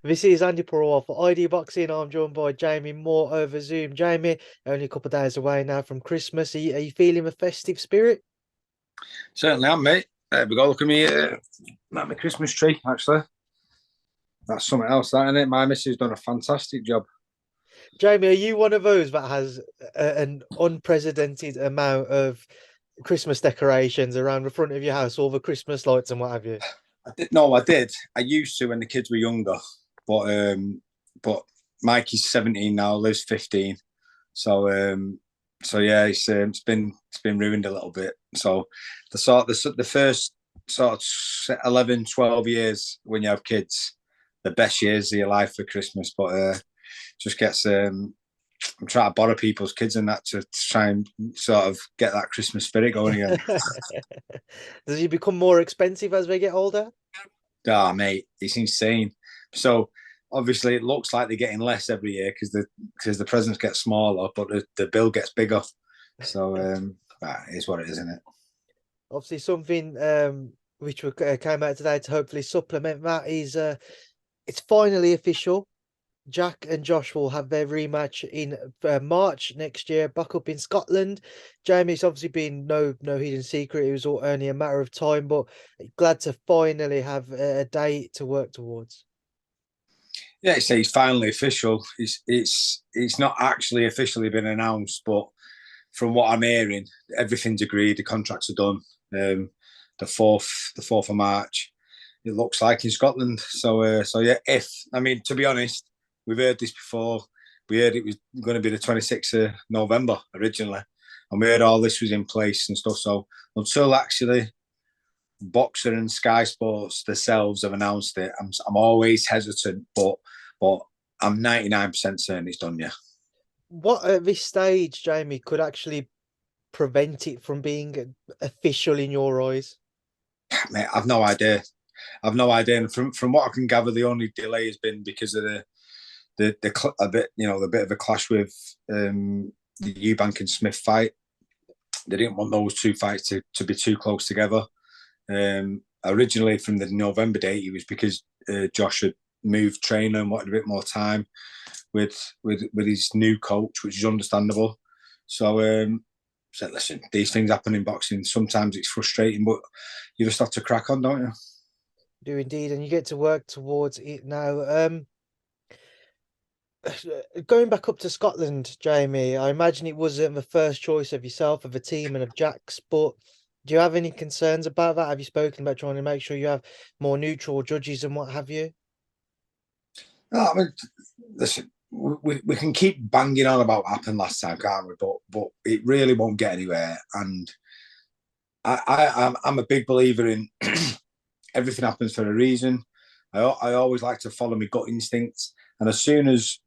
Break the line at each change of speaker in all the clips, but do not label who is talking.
This is Andy Purewal for ID Boxing. I'm joined by Jamie Moore over Zoom. Jamie, only a couple of days away now from Christmas. Are you feeling the festive spirit?
Certainly am, mate. There we go. Look at me. At my Christmas tree, actually. That's something else, that, isn't it? My missus done a fantastic job.
Jamie, are you one of those that has an unprecedented amount of Christmas decorations around the front of your house, all the Christmas lights and what have you?
I did. I used to when the kids were younger, but Mikey's 17 now, Liv's 15. So yeah, it's been ruined a little bit. So the first sort of 11, 12 years when you have kids, the best years of your life for Christmas, but just gets I'm trying to borrow people's kids and that to try and sort of get that Christmas spirit going again.
Does it become more expensive as they get older?
Ah, mate, it's insane. So obviously, it looks like they're getting less every year because the presents get smaller, but the bill gets bigger. So it is what it is, isn't it?
Obviously, something which came out today to hopefully supplement that is it's finally official. Jack and Josh will have their rematch in March next year, back up in Scotland. Jamie, it's obviously been no hidden secret. It was only a matter of time, but glad to finally have a date to work towards.
Yeah, it's finally official. It's not actually officially been announced, but from what I'm hearing, everything's agreed. The contracts are done. The fourth of March. It looks like in Scotland. So yeah. If I mean, to be honest, we've heard this before. We heard it was going to be the 26th of November originally, and we heard all this was in place and stuff. So until actually Boxer and Sky Sports themselves have announced it, I'm always hesitant, but I'm 99% certain it's done. Yeah.
What at this stage, Jamie, could actually prevent it from being official in your eyes?
Mate, I've no idea. I've no idea. And from what I can gather, the only delay has been because of a bit, the bit of a clash with the Eubank and Smith fight. They didn't want those two fights to be too close together. Originally, from the November date, it was because Josh had moved trainer and wanted a bit more time with his new coach, which is understandable. So said, listen, these things happen in boxing. Sometimes it's frustrating, but you just have to crack on, don't you?
Do indeed, and you get to work towards it now. Going back up to Scotland, Jamie, I imagine it wasn't the first choice of yourself, of the team, and of Jack's, but do you have any concerns about that? Have you spoken about trying to make sure you have more neutral judges and what have you?
No, I mean, listen, we can keep banging on about what happened last time, can't we? But it really won't get anywhere. And I'm a big believer in everything happens for a reason. I always like to follow my gut instincts. And as soon as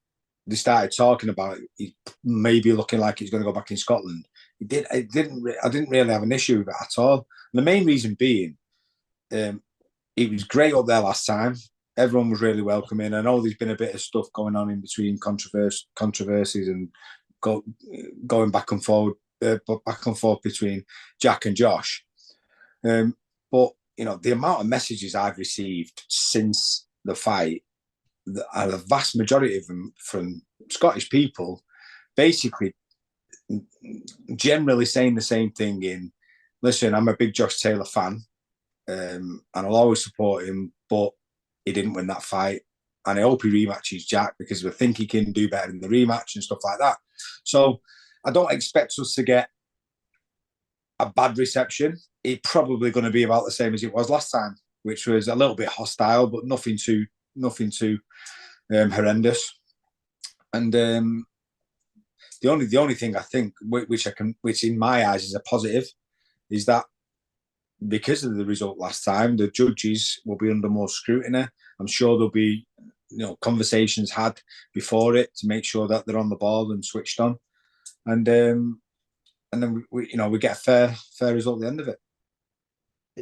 they started talking about it maybe looking like he's going to go back in Scotland, I didn't really have an issue with it at all. And the main reason being, it was great up there last time. Everyone was really welcoming. I know there's been a bit of stuff going on in between controversies and going back and forth between Jack and Josh. But the amount of messages I've received since the fight, the vast majority of them from Scottish people, basically generally saying the same thing. Listen, I'm a big Josh Taylor fan, and I'll always support him, but he didn't win that fight. And I hope he rematches Jack because we think he can do better in the rematch and stuff like that. So I don't expect us to get a bad reception. It's probably going to be about the same as it was last time, which was a little bit hostile, but nothing too horrendous. And the only thing I think, which in my eyes is a positive, is that because of the result last time, the judges will be under more scrutiny. I'm sure there'll be conversations had before it to make sure that they're on the ball and switched on, and then we get a fair result at the end of it.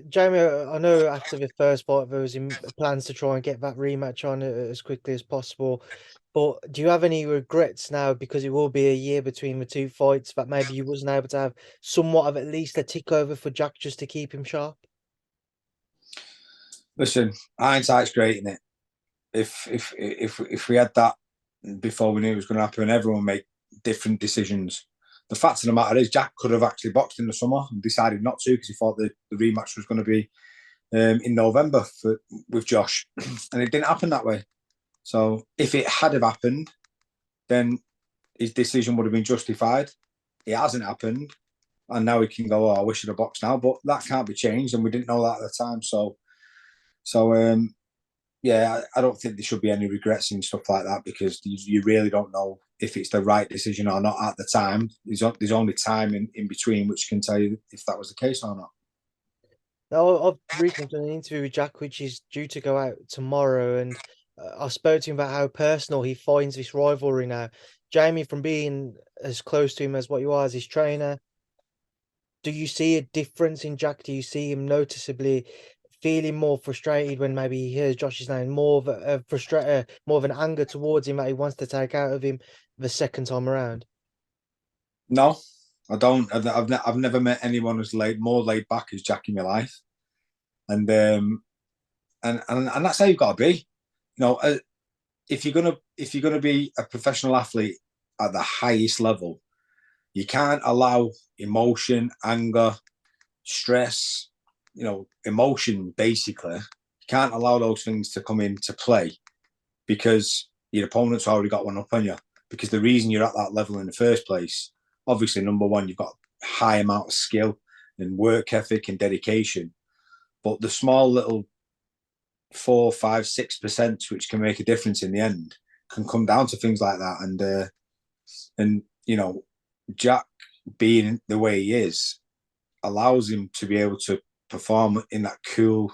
Jamie, I know after the first fight there was plans to try and get that rematch on as quickly as possible, but do you have any regrets now, because it will be a year between the two fights, that maybe you wasn't able to have somewhat of at least a tick over for Jack just to keep him sharp?
Listen, hindsight's great, isn't it? if we had that before we knew it was going to happen, everyone would make different decisions. The fact of the matter is, Jack could have actually boxed in the summer and decided not to because he thought the rematch was going to be in November with Josh, and it didn't happen that way. So if it had have happened, then his decision would have been justified. It hasn't happened, and now he can go, "Oh, I wish I'd have boxed now," but that can't be changed, and we didn't know that at the time. So yeah, I don't think there should be any regrets and stuff like that because you really don't know if it's the right decision or not at the time. There's only time in between which can tell you if that was the case or not.
Now, I've recently done an interview with Jack, which is due to go out tomorrow, and I spoke to him about how personal he finds this rivalry now. Jamie, from being as close to him as what you are as his trainer, do you see a difference in Jack? Do you see him noticeably feeling more frustrated when maybe he hears Josh's name, more of a frustrator, more of an anger towards him that he wants to take out of him the second time around?
No, I don't. I've never met anyone who's more laid back as Jack in my life, and and that's how you've got to be. You know, if you're gonna be a professional athlete at the highest level, you can't allow emotion, anger, stress, emotion basically. You can't allow those things to come into play because your opponent's already got one up on you. Because the reason you're at that level in the first place, obviously, number one, you've got a high amount of skill and work ethic and dedication. But the small little 4, 5, 6%, which can make a difference in the end, can come down to things like that. And Jack being the way he is allows him to be able to perform in that cool,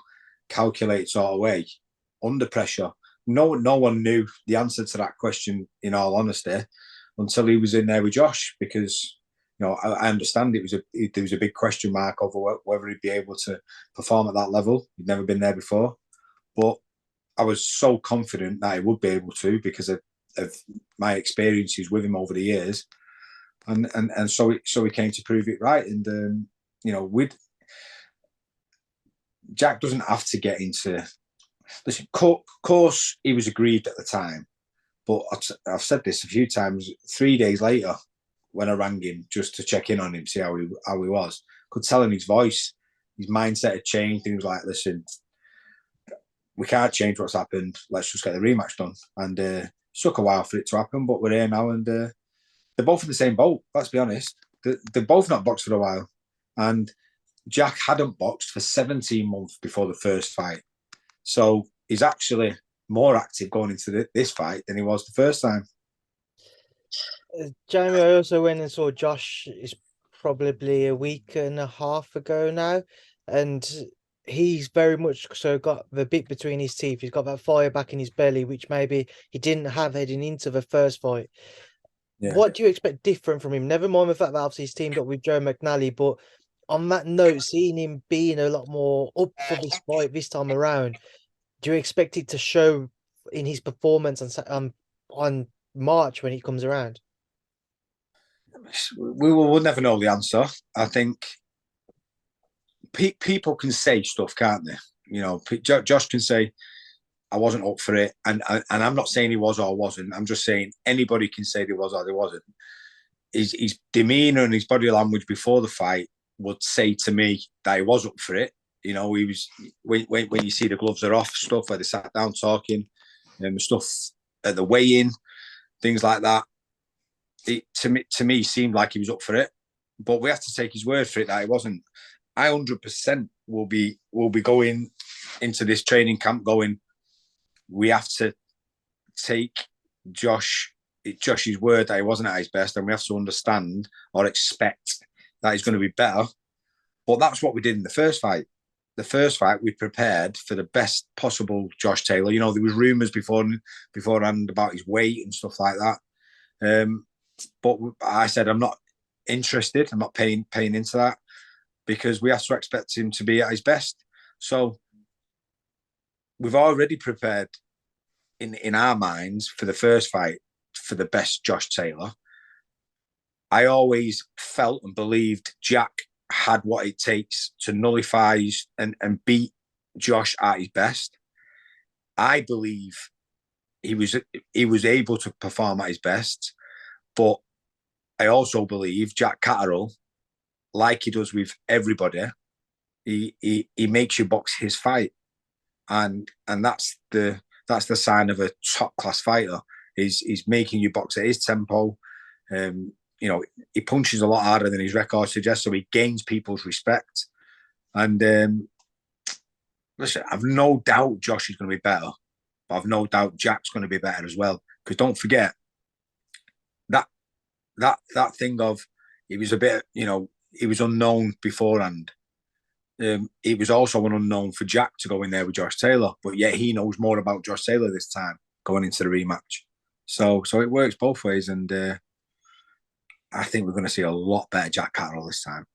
calculated sort of way under pressure. No one knew the answer to that question, in all honesty, until he was in there with Josh, because I understand there was a big question mark over whether he'd be able to perform at that level. He'd never been there before, but I was so confident that he would be able to because of my experiences with him over the years, and so he came to prove it right. And with Jack doesn't have to get into. Listen, of course, he was aggrieved at the time, but I've said this a few times. 3 days later, when I rang him just to check in on him, see how he was, could tell in his voice, his mindset had changed. He was like, "Listen, we can't change what's happened. Let's just get the rematch done." And it took a while for it to happen, but we're here now, and they're both in the same boat. Let's be honest. They're both not boxed for a while, and Jack hadn't boxed for 17 months before the first fight. So he's actually more active going into this fight than he was the first time.
Jamie, I also went and saw Josh is probably a week and a half ago now, and he's very much so got the bit between his teeth. He's got that fire back in his belly, which maybe he didn't have heading into the first fight. Yeah. What do you expect different from him? Never mind the fact that obviously he's teamed up with Joe McNally, but on that note, seeing him being a lot more up for this fight this time around, do you expect it to show in his performance on March when he comes around?
We'll never know the answer. I think people can say stuff, can't they? Josh can say, "I wasn't up for it," and I'm not saying he was or wasn't. I'm just saying anybody can say he was or he wasn't. His demeanor and his body language before the fight would say to me that he was up for it. He was when you see the gloves are off, stuff where they sat down talking, stuff at the weigh-in, things like that. It to me seemed like he was up for it, but we have to take his word for it that he wasn't. I 100% will be going into this training camp going, we have to take Josh's word that he wasn't at his best, and we have to understand or expect that he's going to be better. But that's what we did in the first fight. The first fight, we prepared for the best possible Josh Taylor. There was rumours beforehand about his weight and stuff like that. But I said, I'm not interested. I'm not paying into that because we have to expect him to be at his best. So we've already prepared in our minds for the first fight for the best Josh Taylor. I always felt and believed Jack had what it takes to nullify and beat Josh at his best. I believe he was able to perform at his best. But I also believe Jack Catterall, like he does with everybody, he makes you box his fight, and that's the sign of a top class fighter. He's making you box at his tempo. You know, he punches a lot harder than his record suggests, so he gains people's respect. And listen, I've no doubt Josh is going to be better, but I've no doubt Jack's going to be better as well. Because don't forget that thing of he was a bit, you know, he was unknown beforehand. It was also an unknown for Jack to go in there with Josh Taylor, but yet he knows more about Josh Taylor this time going into the rematch. So it works both ways, and I think we're going to see a lot better Jack Catterall this time.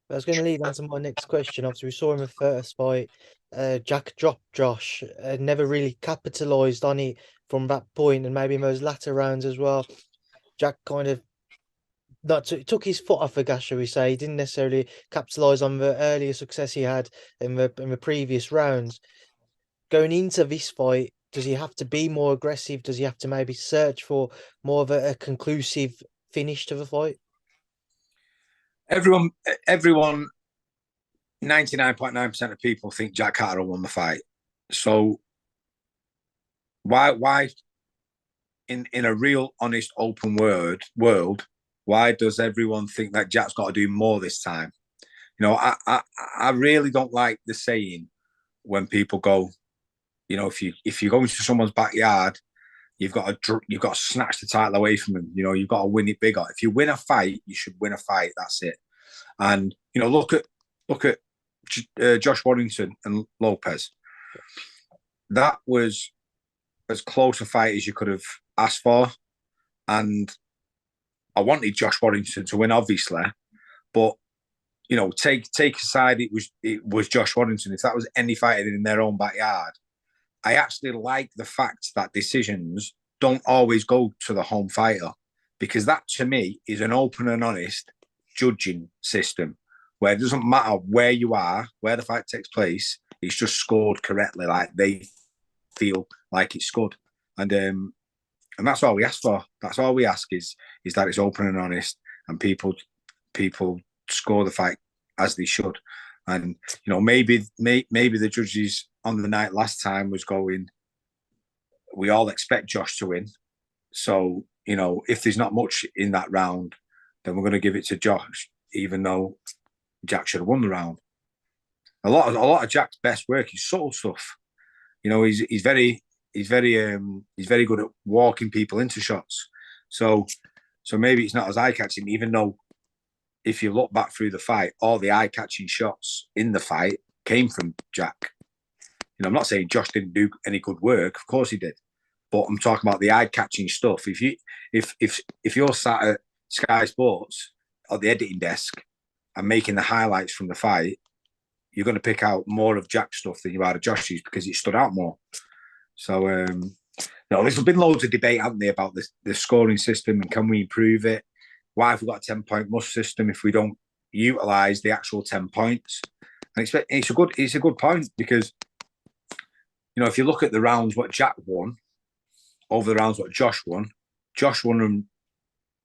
I was going to lead on to my next question. Obviously, we saw in the first fight, Jack dropped Josh, never really capitalised on it from that point, and maybe in those latter rounds as well. Jack kind of took his foot off the gas, shall we say. He didn't necessarily capitalise on the earlier success he had in the previous rounds. Going into this fight, does he have to be more aggressive? Does he have to maybe search for more of a conclusive finish to the fight?
Everyone, 99.9% of people think Jack Catterall won the fight. So why in a real, honest, open world, why does everyone think that Jack's got to do more this time? You know, I really don't like the saying when people go, you know, if you go into someone's backyard, you've got to snatch the title away from them. You know, you've got to win it bigger. If you win a fight, you should win a fight. That's it. And you know, look at Josh Warrington and Lopez. That was as close a fight as you could have asked for, and I wanted Josh Warrington to win, obviously, but you know, take aside it was Josh Warrington. If that was any fighter in their own backyard, I actually like the fact that decisions don't always go to the home fighter, because that to me is an open and honest judging system where it doesn't matter where you are, where the fight takes place, it's just scored correctly, like they feel like it's good. And that's all we ask for. That's all we ask is that it's open and honest, and people score the fight as they should. And you know, maybe the judges on the night last time was going, we all expect Josh to win, so you know, if there's not much in that round, then we're going to give it to Josh, even though Jack should have won the round. A lot of Jack's best work is subtle stuff. You know, he's very good at walking people into shots. So maybe it's not as eye catching, even though if you look back through the fight, all the eye catching shots in the fight came from Jack. You know, I'm not saying Josh didn't do any good work. Of course he did, but I'm talking about the eye catching stuff. If you're sat at Sky Sports at the editing desk and making the highlights from the fight, you're going to pick out more of Jack's stuff than you are of Josh's because it stood out more. So, there's been loads of debate, haven't there, about the scoring system and can we improve it? Why have we got a 10-point must system if we don't utilise the actual 10 points? And it's a good point, because you know, if you look at the rounds what Jack won over the rounds what Josh won them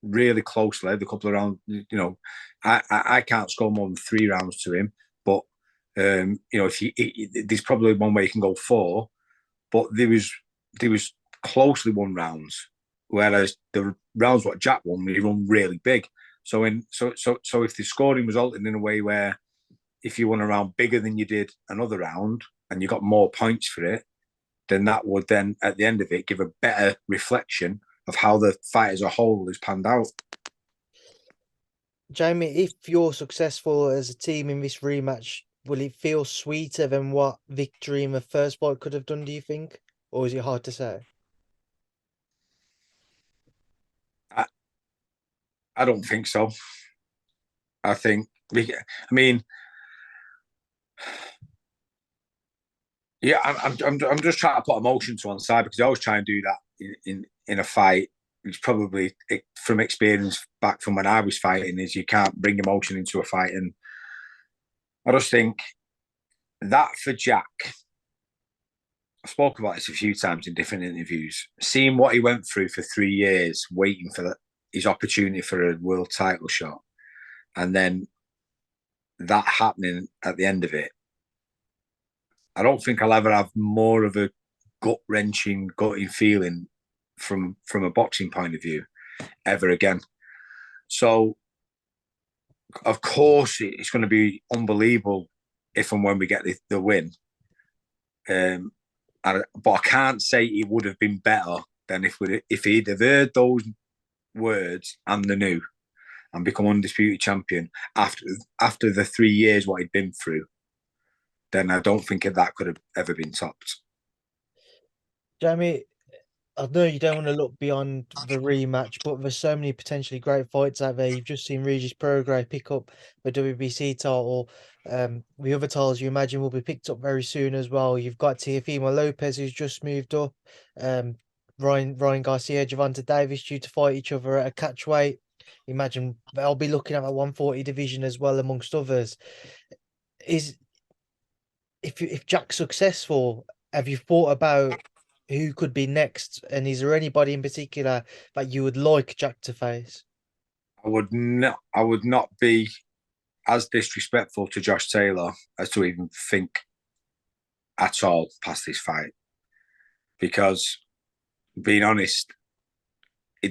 really closely. The couple of rounds, you know, I can't score more than 3 rounds to him, but you know, there's probably one way you can go 4, but there was closely won rounds, whereas the rounds what Jack won, he won really big. So if the scoring resulted in a way where if you won a round bigger than you did another round and you got more points for it, then that would then at the end of it give a better reflection of how the fight as a whole is panned out.
Jamie, if you're successful as a team in this rematch, will it feel sweeter than what victory in the first fight could have done, do you think? Or is it hard to say?
I don't think so. I mean, yeah, I'm just trying to put emotion to one side, because I always try and do that in a fight. It's probably from experience back from when I was fighting, is you can't bring emotion into a fight, and I just think that for Jack, I spoke about this a few times in different interviews. Seeing what he went through for 3 years, waiting for his opportunity for a world title shot, and then that happening at the end of it, I don't think I'll ever have more of a gut-wrenching, gutting feeling from a boxing point of view ever again. So, of course, it's going to be unbelievable if and when we get the win. But I can't say it would have been better than if he'd have heard those words and the new and become undisputed champion after the 3 years what he'd been through. Then I don't think that could have ever been topped.
Jamie, I know you don't want to look beyond the rematch, but there's so many potentially great fights out there. You've just seen Regis Prograis pick up the WBC title. The other titles you imagine will be picked up very soon as well. You've got Teofimo Lopez, who's just moved up. Ryan Garcia, Gervonta Davis due to fight each other at a catchweight. Imagine they'll be looking at a 140 division as well, amongst others. If Jack's successful, have you thought about who could be next? And is there anybody in particular that you would like Jack to face?
I would not be as disrespectful to Josh Taylor as to even think at all past this fight. Because, being honest,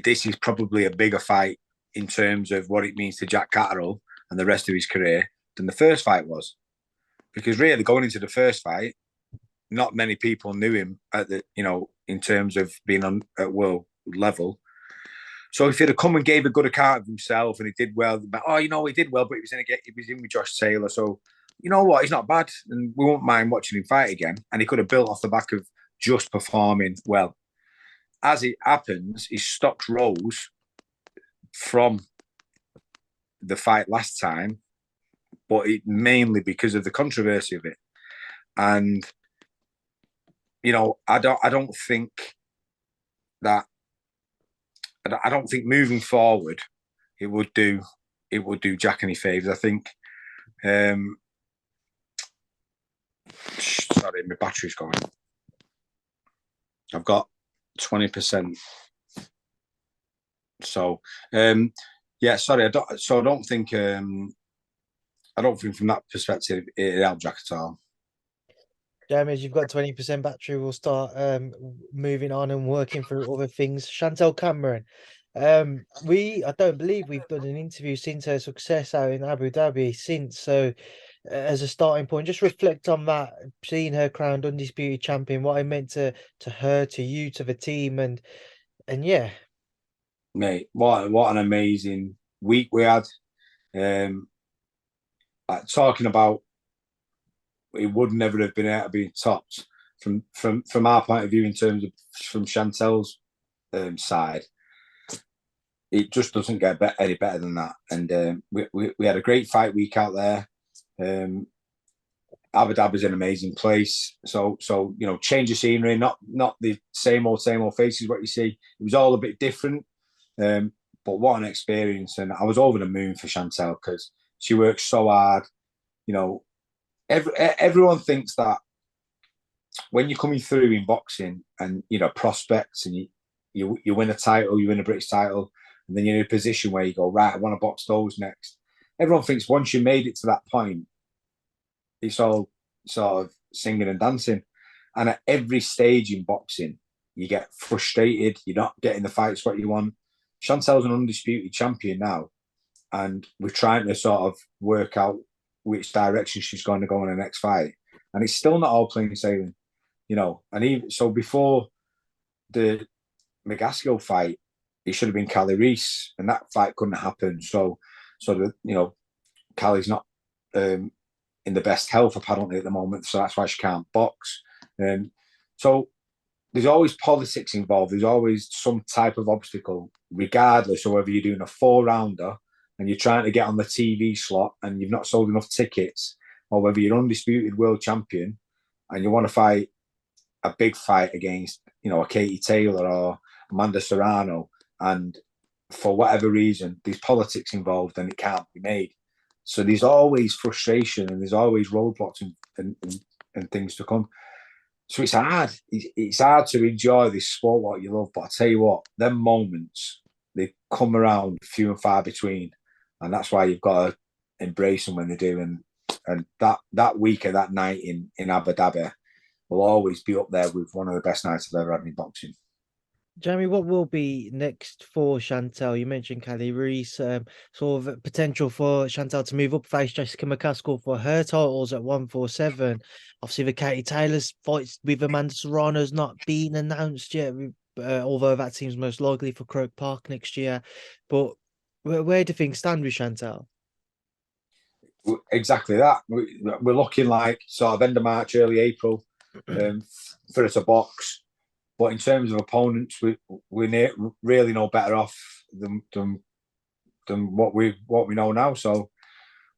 this is probably a bigger fight in terms of what it means to Jack Catterall and the rest of his career than the first fight was. Because really, going into the first fight, not many people knew him in terms of being at world level. So if he'd have come and gave a good account of himself and he did well, he did well, but he was in with Josh Taylor. So you know what, he's not bad, and we won't mind watching him fight again. And he could have built off the back of just performing well. As it happens, his stocks rose from the fight last time, but mainly because of the controversy of it. And I don't think moving forward it would do Jack any favors. I think. Sorry, my battery's going. I've got 20%. So, sorry. I don't think from that perspective it helped Jack at all.
Damage, you've got 20% battery. We'll start moving on and working through other things. Chantelle Cameron. I don't believe we've done an interview since her success out in Abu Dhabi since. So as a starting point, just reflect on that, seeing her crowned undisputed champion, what it meant to her, to you, to the team, and yeah.
Mate, what an amazing week we had. Talking about it would never have been able to be topped from our point of view in terms of from Chantelle's side. It just doesn't get any better than that. And we had a great fight week out there. Abu Dhabi is an amazing place. So change of scenery, not the same old faces what you see. It was all a bit different. But what an experience. And I was over the moon for Chantelle because she works so hard. Everyone thinks that when you're coming through in boxing and prospects and you win a title, you win a British title, and then you're in a position where you go, right, I want to box those next. Everyone thinks once you made it to that point, it's all sort of singing and dancing. And at every stage in boxing, you get frustrated. You're not getting the fights what you want. Chantelle's an undisputed champion now, and we're trying to sort of work out which direction she's going to go in the next fight. And it's still not all plain sailing, And even so, before the McKaskill fight, it should have been Callie Reese, and that fight couldn't happen. So Callie's not in the best health apparently at the moment, so that's why she can't box. So there's always politics involved. There's always some type of obstacle, regardless of whether you're doing a 4-rounder and you're trying to get on the TV slot and you've not sold enough tickets, or whether you're undisputed world champion and you want to fight a big fight against, a Katie Taylor or Amanda Serrano, and for whatever reason, there's politics involved and it can't be made. So there's always frustration and there's always roadblocks and things to come. So it's hard. It's hard to enjoy this sport what you love. But I tell you what, them moments they come around few and far between, and that's why you've got to embrace them when they do. And that week of that night in Abu Dhabi will always be up there with one of the best nights I've ever had in boxing.
Jamie, what will be next for Chantelle? You mentioned Callie Reese, sort of potential for Chantelle to move up, face Jessica McKaskill for her titles at 147. Obviously, the Katie Taylor's fights with Amanda Serrano's not been announced yet, although that seems most likely for Croke Park next year. But where do things stand with Chantelle?
Exactly that. We're looking like sort of end of March, early April for it to box. But in terms of opponents, we're really no better off than what we know now. So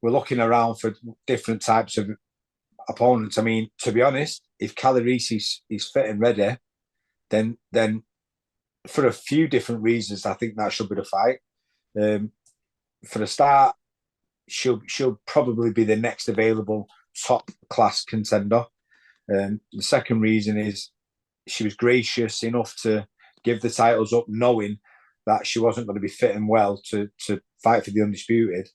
we're looking around for different types of opponents. I mean, to be honest, if Callie Reese is fit and ready, then for a few different reasons, I think that should be the fight. For a start, she'll probably be the next available top class contender. The second reason is she was gracious enough to give the titles up, knowing that she wasn't going to be fit and well to fight for the undisputed,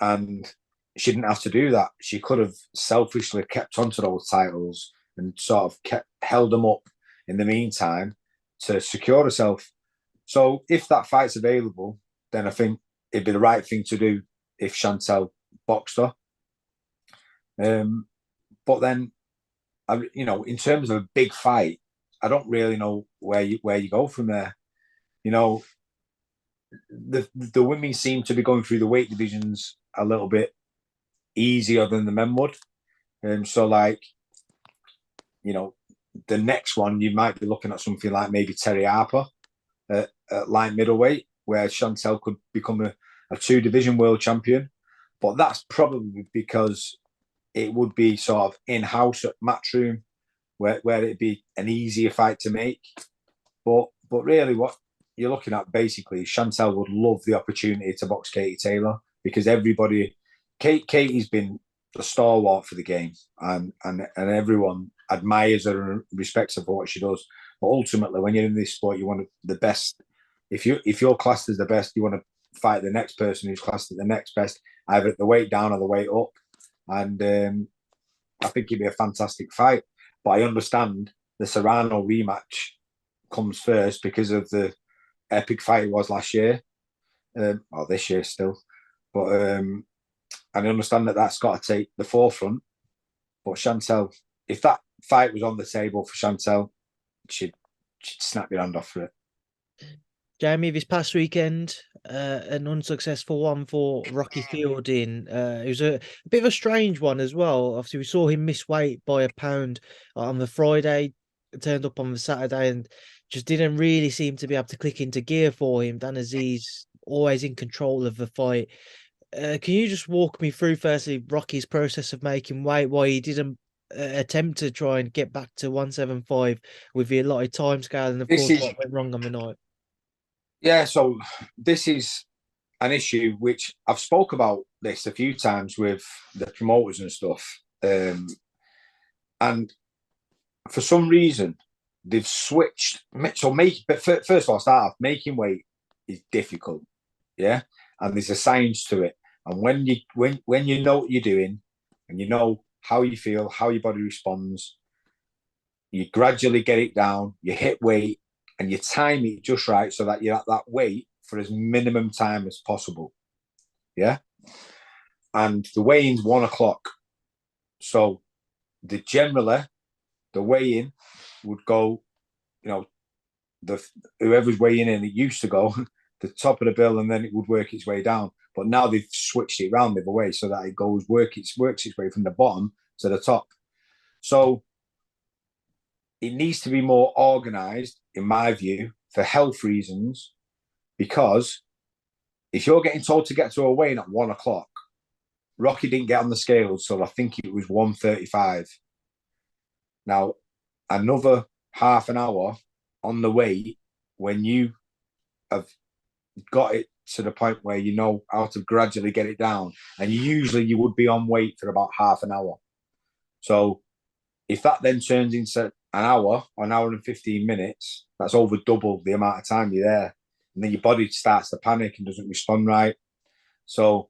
and she didn't have to do that. She could have selfishly kept onto those titles and sort of held them up in the meantime to secure herself. So if that fight's available, then I think it'd be the right thing to do if Chantelle boxed her. But then, in terms of a big fight, I don't really know where you go from there. The women seem to be going through the weight divisions a little bit easier than the men would. So the next one you might be looking at something like maybe Terry Harper at light middleweight, where Chantelle could become a two-division world champion. But that's probably because it would be sort of in-house at Matchroom, where it'd be an easier fight to make. But really, what you're looking at basically, Chantelle would love the opportunity to box Katie Taylor, because Katie's been a stalwart for the game, and everyone admires her and respects her for what she does. But ultimately, when you're in this sport, you want the best. If you're classed as the best, you want to fight the next person who's classed as the next best, either at the weight down or the weight up. And I think it'd be a fantastic fight. But I understand the Serrano rematch comes first because of the epic fight it was last year, or this year still. But I understand that that's got to take the forefront. But Chantelle, if that fight was on the table for Chantelle, she'd snap your hand off for it.
Jamie, this past weekend, an unsuccessful one for Rocky Fielding. It was a bit of a strange one as well. Obviously, we saw him miss weight by a pound on the Friday, turned up on the Saturday, and just didn't really seem to be able to click into gear for him. Dan Azeez always in control of the fight. Can you just walk me through, firstly, Rocky's process of making weight, why he didn't attempt to try and get back to 175 with the allotted time scale, and of course, what went wrong on the night?
Yeah, so this is an issue which I've spoke about this a few times with the promoters and stuff. And for some reason, they've switched. But first of all, start off, making weight is difficult. Yeah. And there's a science to it. And when you know what you're doing and you know how you feel, how your body responds, you gradually get it down, you hit weight, and you time it just right so that you're at that weight for as minimum time as possible. Yeah. And the weigh-in's 1 o'clock. So generally the weigh-in would go, whoever's weighing in, it used to go the top of the bill and then it would work its way down. But now they've switched it around the other way so that it works its way from the bottom to the top. So it needs to be more organized, in my view, for health reasons, because if you're getting told to get to a weigh-in at 1 o'clock, Rocky didn't get on the scales, so I think it was 135. Now, another half an hour on the weight, when you have got it to the point where you know how to gradually get it down, and usually you would be on weight for about half an hour. So If that then turns into an hour and 15 minutes, that's over double the amount of time you're there. And then your body starts to panic and doesn't respond right. So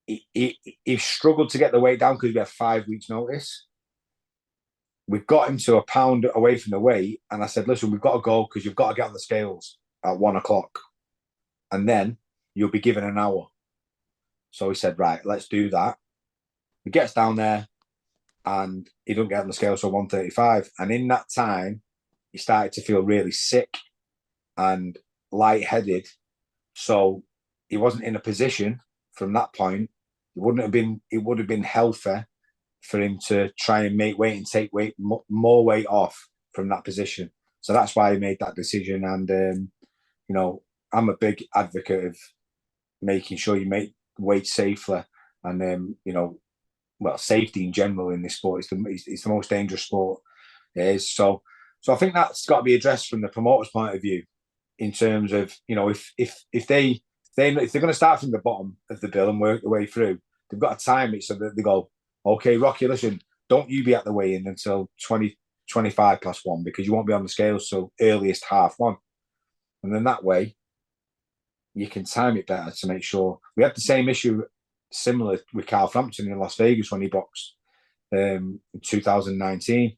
he struggled to get the weight down because we had 5 weeks' notice. We got him to a pound away from the weight, and I said, listen, we've got to go because you've got to get on the scales at 1 o'clock. And then you'll be given an hour. So he said, right, let's do that. He gets down there and he doesn't get on the scale till 1:35. And in that time, he started to feel really sick and lightheaded. So he wasn't in a position from that point. It would have been healthier for him to try and make weight and take more weight off from that position. So that's why he made that decision. And, you know, I'm a big advocate of making sure you make weight safer. And, you know, well, safety in general in this sport is the most dangerous sport it is. So I think that's got to be addressed from the promoter's point of view in terms of, you know, if they're going to start from the bottom of the bill and work their way through, they've got to time it so that they go, okay, Rocky, listen, don't you be at the weigh-in until 25+1 because you won't be on the scales till earliest 1:30. And then that way you can time it better to make sure. We had the same issue similar with Carl Frampton in Las Vegas when he boxed in 2019.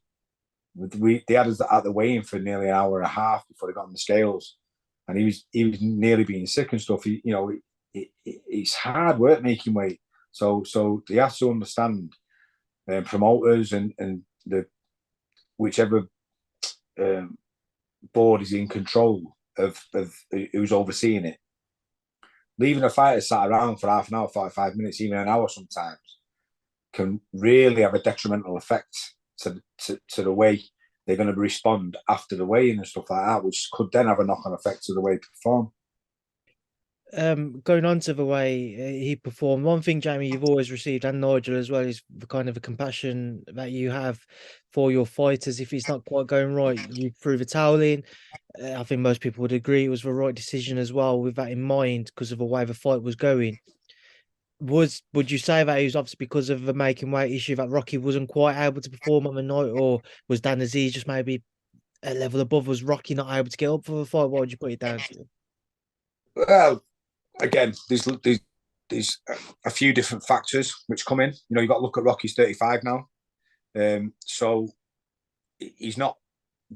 They had us at the weigh-in for nearly an hour and a half before they got on the scales, and he was nearly being sick and stuff. It's hard work making weight, so they have to understand promoters and the whichever board is in control of who's overseeing it. Leaving a fighter sat around for half an hour, 45 minutes, even an hour sometimes, can really have a detrimental effect to the way they're going to respond after the weigh-in and stuff like that, which could then have a knock-on effect to the way they perform.
Going on to the way he performed, one thing, Jamie, you've always received, and Nigel as well, is the kind of a compassion that you have for your fighters. If it's not quite going right, you threw the towel in. I think most people would agree it was the right decision as well, with that in mind, because of the way the fight was going. Would you say that it was obviously because of the making weight issue that Rocky wasn't quite able to perform on the night, or was Dan Azeez just maybe a level above? Was Rocky not able to get up for the fight? What would you put it down to?
Well, again, there's a few different factors which come in. You know, you've got to look at Rocky's 35 now. So he's not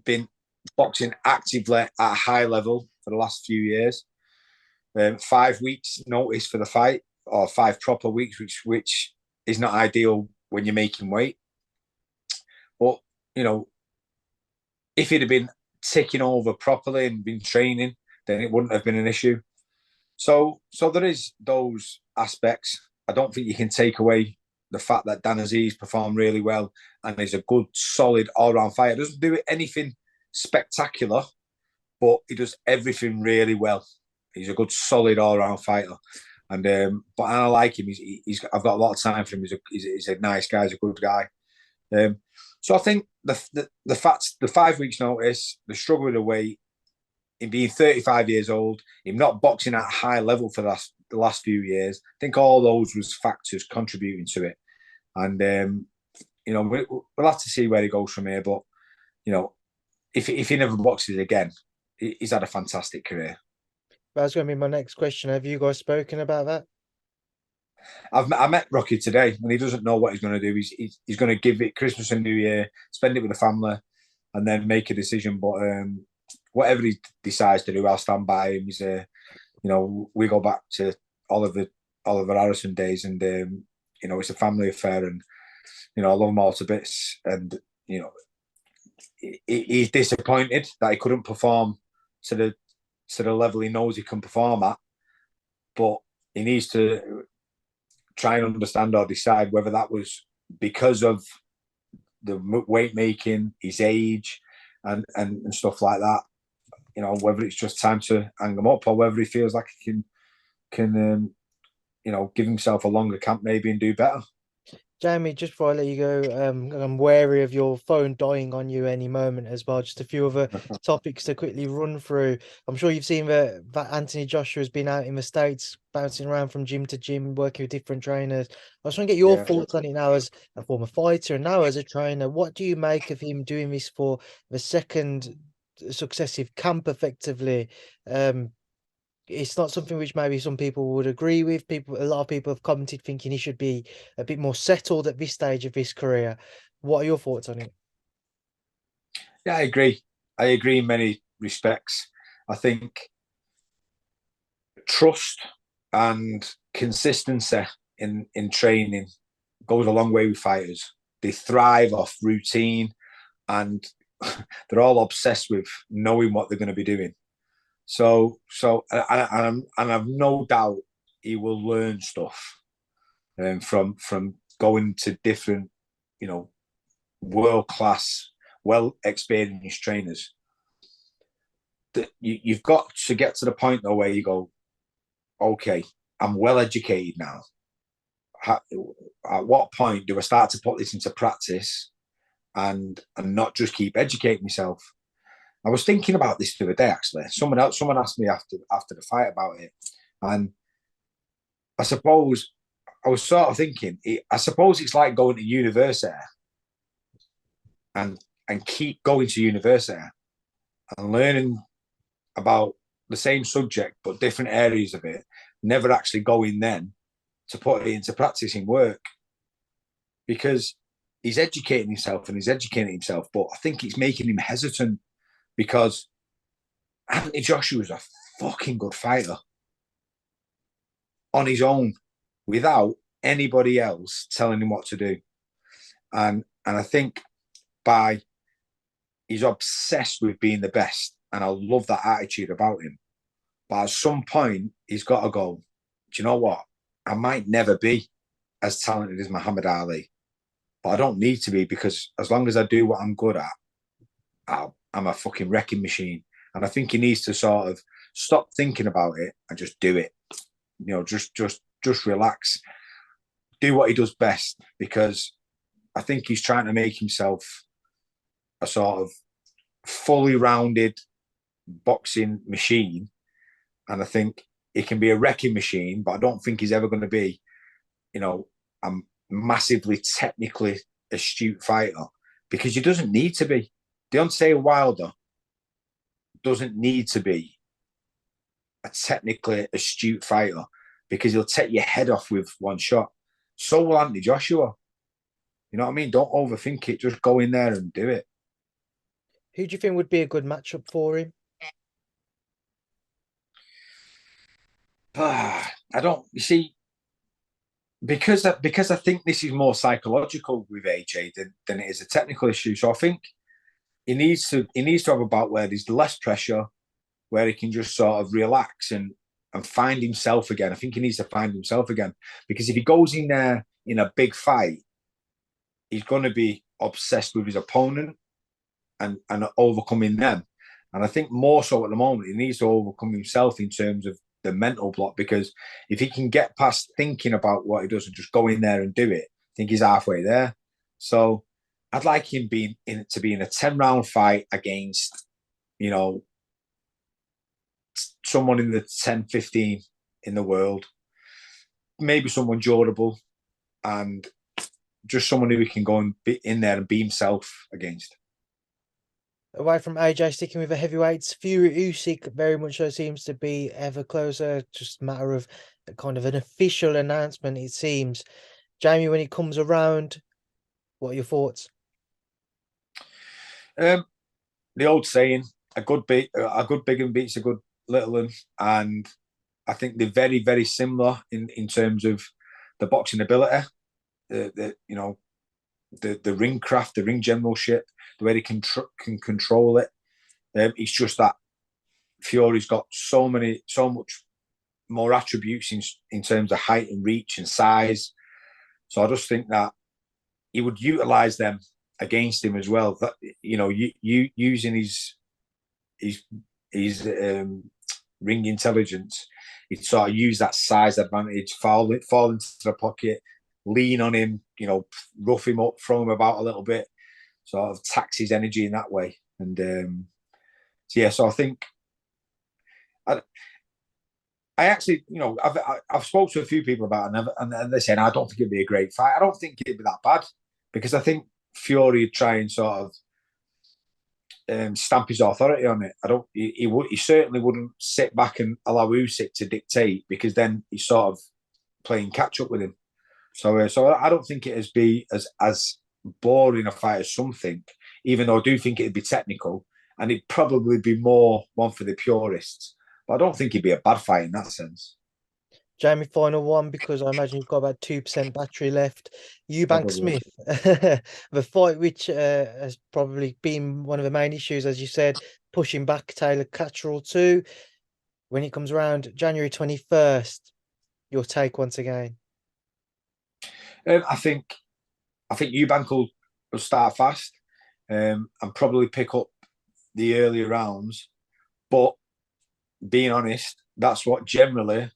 been boxing actively at a high level for the last few years. 5 weeks notice for the fight, or 5 proper weeks, which is not ideal when you're making weight. But, you know, if he'd have been ticking over properly and been training, then it wouldn't have been an issue. So there is those aspects. I don't think you can take away the fact that Dan Azeez performed really well and is a good, solid, all-round fighter. Doesn't do anything spectacular, but he does everything really well. He's a good, solid, all-round fighter. And but I like him. I've got a lot of time for him. He's a nice guy. He's a good guy. So I think the facts, the 5 weeks notice, the struggle with the weight, him being 35 years old, him not boxing at a high level for the last few years, I think all those was factors contributing to it. And you know, we'll have to see where he goes from here. But you know, if he never boxes again, he's had a fantastic career.
That's going to be my next question. Have you guys spoken about that?
I met Rocky today, and he doesn't know what he's going to do. He's going to give it Christmas and New Year, spend it with the family, and then make a decision. But whatever he decides to do, I'll stand by him. He's you know, we go back to Oliver Harrison days, and you know, it's a family affair, and you know, I love him all to bits. And you know, he's disappointed that he couldn't perform to the level he knows he can perform at, but he needs to try and understand or decide whether that was because of the weight making, his age, and stuff like that. You know, whether it's just time to hang him up, or whether he feels like he can you know, give himself a longer camp maybe and do better.
Jamie, just before I let you go, I'm wary of your phone dying on you any moment as well. Just a few other topics to quickly run through. I'm sure you've seen that Anthony Joshua has been out in the States, bouncing around from gym to gym, working with different trainers. I was trying to get your
Yeah.
thoughts on it now as a former fighter and now as a trainer. What do you make of him doing this for the second successive camp, effectively? Um, it's not something which maybe some people would agree with. A lot of people have commented thinking he should be a bit more settled at this stage of his career. What are your thoughts on it?
Yeah, I agree. I agree in many respects. I think trust and consistency in training goes a long way with fighters. They thrive off routine, and they're all obsessed with knowing what they're going to be doing. And I've no doubt he will learn stuff from going to different, world class, well experienced trainers. That you've got to get to the point though where you go, okay, I'm well educated now. At what point do I start to put this into practice and not just keep educating myself? I was thinking about this the other day actually. Someone asked me after the fight about it, and I suppose I was sort of thinking. I suppose it's like going to university and keep going to university and learning about the same subject but different areas of it. Never actually going then to put it into practice in work, because he's educating himself, but I think it's making him hesitant because Anthony Joshua was a fucking good fighter on his own without anybody else telling him what to do. And I think by he's obsessed with being the best, and I love that attitude about him. But at some point, he's got to go, do you know what? I might never be as talented as Muhammad Ali, but I don't need to be, because as long as I do what I'm good at, I'm a fucking wrecking machine. And I think he needs to sort of stop thinking about it and just do it. Just relax, do what he does best, because I think he's trying to make himself a sort of fully rounded boxing machine. And I think he can be a wrecking machine, but I don't think he's ever going to be, a massively technically astute fighter, because he doesn't need to be. Deontay Wilder doesn't need to be a technically astute fighter, because he'll take your head off with one shot. So will Anthony Joshua. You know what I mean? Don't overthink it. Just go in there and do it.
Who do you think would be a good matchup for him?
I don't. You see, because I think this is more psychological with AJ than it is a technical issue. So I think he needs to have a bout where there's less pressure, where he can just sort of relax and find himself again. I think he needs to find himself again, because if he goes in there in a big fight, he's going to be obsessed with his opponent and overcoming them. And I think more so at the moment, he needs to overcome himself in terms of the mental block, because if he can get past thinking about what he does and just go in there and do it, I think he's halfway there. So I'd like him to be in a 10-round fight against, someone in the 10, 15 in the world, maybe someone durable, and just someone who he can go and be in there and be himself against.
Away from AJ, sticking with the heavyweights, Fury-Usyk very much so seems to be ever closer. Just a matter of a kind of an official announcement, it seems. Jamie, when it comes around, what are your thoughts?
The old saying, a good big one beats a good little one, and I think they're very, very similar in terms of the boxing ability, the ring craft, the ring generalship, the way they can control it. It's just that Fury's got so much more attributes in terms of height and reach and size. So I just think that he would utilize them against him as well. That using his ring intelligence, he'd sort of use that size advantage, fall into the pocket, lean on him, rough him up, throw him about a little bit, sort of tax his energy in that way. And so I think I actually, I've spoken to a few people about it, and they're saying I don't think it'd be a great fight. I don't think it'd be that bad, because I think Fury would try and sort of stamp his authority on it. He certainly wouldn't sit back and allow Usyk to dictate, because then he's sort of playing catch up with him. So I don't think it'd be as boring a fight as some think, even though I do think it'd be technical, and it'd probably be more one for the purists. But I don't think it'd be a bad fight in that sense.
Jamie, final one, because I imagine you've got about 2% battery left. Eubank Smith, the fight which has probably been one of the main issues, as you said, pushing back Taylor-Catterall too. When it comes around January 21st, your take once again.
I think Eubank will start fast and probably pick up the earlier rounds. But being honest, that's what generally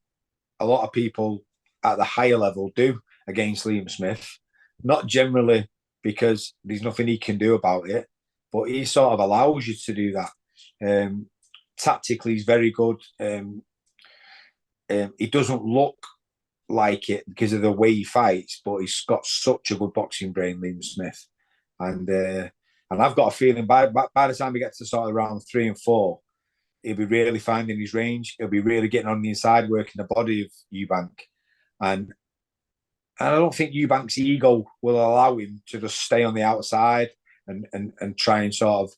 a lot of people at the higher level do against Liam Smith. Not generally because there's nothing he can do about it, but he sort of allows you to do that. Tactically, he's very good. He doesn't look like it because of the way he fights, but he's got such a good boxing brain, Liam Smith. And I've got a feeling by the time he gets to sort of round 3 and 4, he'll be really finding his range. He'll be really getting on the inside, working the body of Eubank. And I don't think Eubank's ego will allow him to just stay on the outside and try and sort of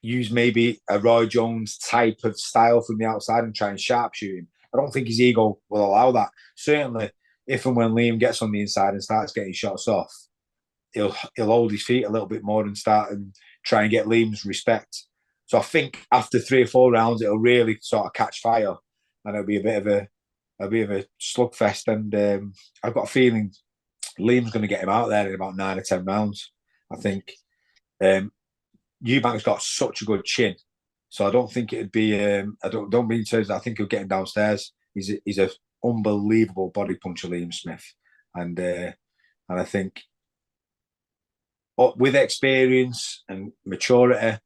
use maybe a Roy Jones type of style from the outside and try and sharpshoot him. I don't think his ego will allow that. Certainly, if and when Liam gets on the inside and starts getting shots off, he'll hold his feet a little bit more and start and try and get Liam's respect. So I think after 3 or 4 rounds, it'll really sort of catch fire, and it'll be a bit of a slugfest. And I've got a feeling Liam's going to get him out there in about 9 or 10 rounds. I think Eubank's got such a good chin, so I don't think it'd be. I don't mean to. I think he'll get him downstairs. He's a unbelievable body puncher, Liam Smith, and I think with experience and maturity,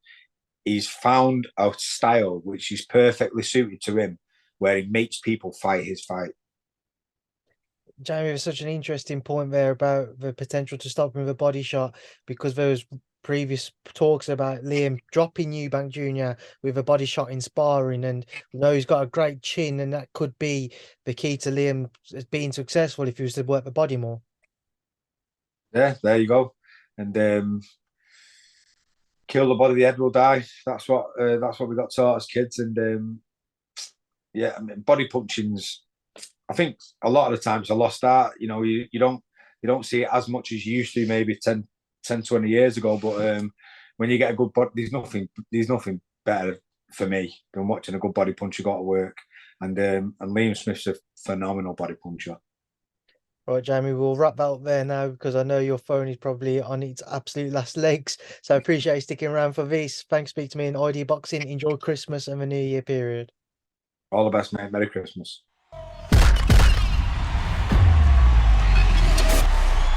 he's found a style which is perfectly suited to him, where he makes people fight his fight.
Jamie, there's such an interesting point there about the potential to stop him with a body shot, because there was previous talks about Liam dropping Eubank Jr. with a body shot in sparring, and he's got a great chin, and that could be the key to Liam being successful if he was to work the body more.
Yeah, there you go. And kill the body, the head will die. That's what we got taught as kids. And body punching's, I think a lot of the times a lost art. You don't see it as much as you used to maybe 10, 20 years ago. But when you get a good body, there's nothing better for me than watching a good body puncher go to work. And Liam Smith's a phenomenal body puncher.
Right, Jamie, we'll wrap that up there now, because I know your phone is probably on its absolute last legs. So I appreciate you sticking around for this. Thanks for speaking to me in ID Boxing. Enjoy Christmas and the New Year period.
All the best, mate. Merry Christmas.